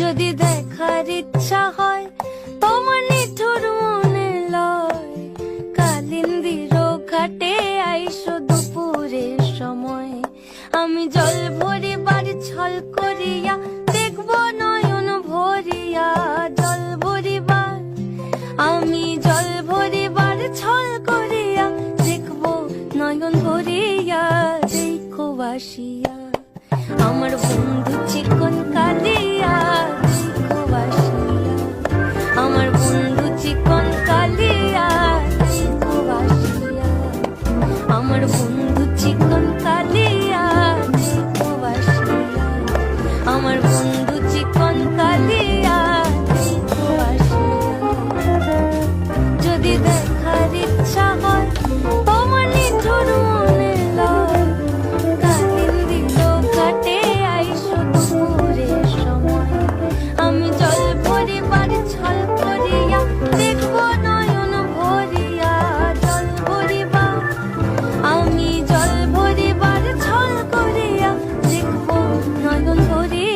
যদি দেখার ইচ্ছা হয় তোমার নিঠুর মনে লয়, কালিন্দির ঘাটে আইসো দুপুরের সময়। আমি জল ভরিবার ছল করিয়া দেখব নয়ন ভরিয়া, জল ভরিবার আমি জল ভরিবার ছল করিয়া দেখব নয়ন ভরিয়া। দেখো আসিয়া আমার বন্ধু চিকন